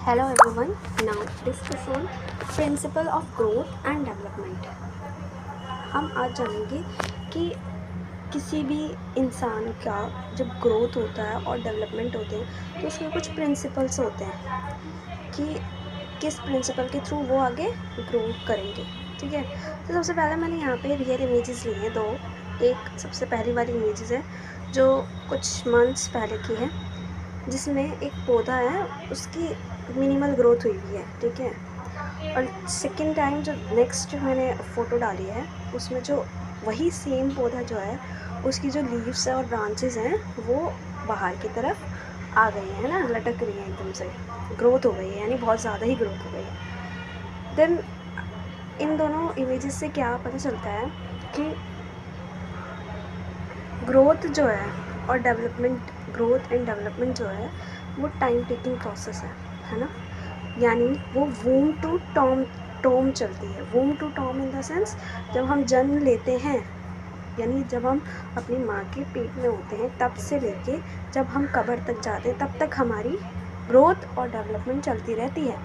Hello everyone. Now discuss on principle of growth and development. हम आज जानेंगे कि किसी भी इंसान का जब ग्रोथ होता है और डेवलपमेंट होते हैं तो उसके कुछ प्रिंसिपल्स होते हैं कि किस प्रिंसिपल के थ्रू वो आगे ग्रो करेंगे। ठीक है, तो सबसे पहले मैंने यहाँ पे रियल इमेजेस ली हैं दो। एक सबसे पहली वाली इमेजेस है जो कुछ मंथ्स पहले की है, जिसमें एक पौधा है, उसकी मिनिमल ग्रोथ हुई हुई है। ठीक है, और सेकेंड टाइम जो नेक्स्ट मैंने फ़ोटो डाली है उसमें जो वही सेम पौधा जो है उसकी जो लीव्स है और ब्रांचेस हैं वो बाहर की तरफ आ गई हैं ना, लटक रही हैं, एकदम से ग्रोथ हो गई है, यानी बहुत ज़्यादा ही ग्रोथ हो गई है। देन इन दोनों इमेजेस से क्या पता चलता है कि ग्रोथ जो है और डेवलपमेंट, ग्रोथ एंड डेवलपमेंट जो है वो टाइम टेकिंग प्रोसेस है ना। यानी वो वूम टू टॉम चलती है। Womb to tomb in the sense जब हम जन्म लेते हैं, यानी जब हम अपनी माँ के पेट में होते हैं तब से लेके जब हम कब्र तक जाते हैं तब तक हमारी ग्रोथ और डेवलपमेंट चलती रहती है।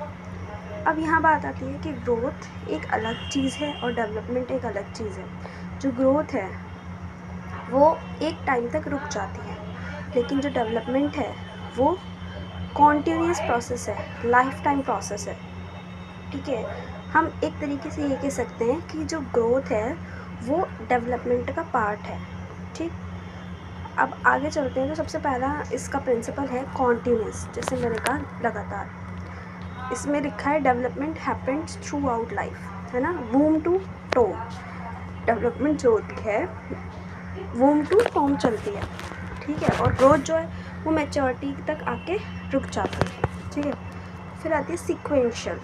अब यहाँ बात आती है कि ग्रोथ एक अलग चीज़ है और डेवलपमेंट एक अलग चीज़ है। जो ग्रोथ है वो एक टाइम तक रुक जाती है, लेकिन जो डेवलपमेंट है वो कॉन्टीन्यूस प्रोसेस है, लाइफ टाइम प्रोसेस है। ठीक है, हम एक तरीके से ये कह सकते हैं कि जो ग्रोथ है वो डेवलपमेंट का पार्ट है। ठीक, अब आगे चलते हैं। तो सबसे पहला इसका प्रिंसिपल है कॉन्टीन्यूस। जैसे मैंने कहा लगातार, इसमें लिखा है development happens through out life, है ना। वूम टू टोम, डेवलपमेंट जो होती है वूम टू टोम चलती है। ठीक है, और ग्रोथ जो है वो मैच्योरिटी तक आके रुक जाती है। ठीक है, फिर आती है sequential.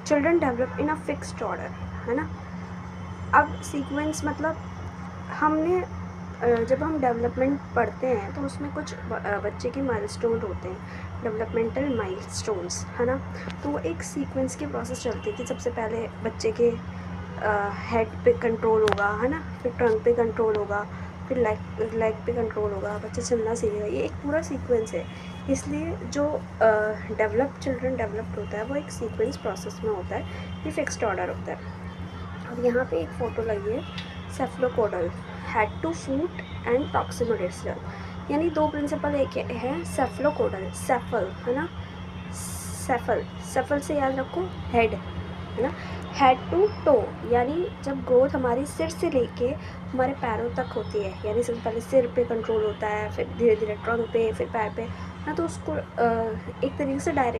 Children develop in a fixed order, है ना। अब सीक्वेंस मतलब हमने जब हम डेवलपमेंट पढ़ते हैं तो उसमें कुछ बच्चे के माइलस्टोन होते हैं, डेवलपमेंटल माइलस्टोन्स, है ना। तो वो एक सीक्वेंस की प्रोसेस चलती है कि सबसे पहले बच्चे के हेड पे कंट्रोल होगा, है ना, फिर ट्रंक पे कंट्रोल होगा, फिर लेग पे कंट्रोल होगा, बच्चा चलना सीखेगा। ये एक पूरा सीक्वेंस है, इसलिए जो चिल्ड्रन डेवलप्ड होता है वो एक सीक्वेंस प्रोसेस में होता है, ये फिक्स्ड ऑर्डर होता है। अब यहाँ पे एक फ़ोटो लगी है, cephalocaudal, head to foot and proximal distal, यानी दो प्रिंसिपल एक है सेफलोकोडल, सेफल, है ना, सेफल से याद रखो हेड, है ना, हेड टू टो, यानी जब ग्रोथ हमारी सिर से लेके हमारे पैरों तक होती है, यानी सबसे पहले सिर पे कंट्रोल होता है, फिर धीरे धीरे ट्रंक पे, फिर पैर पे, ना। तो उसको एक तरीके से डायरेक्ट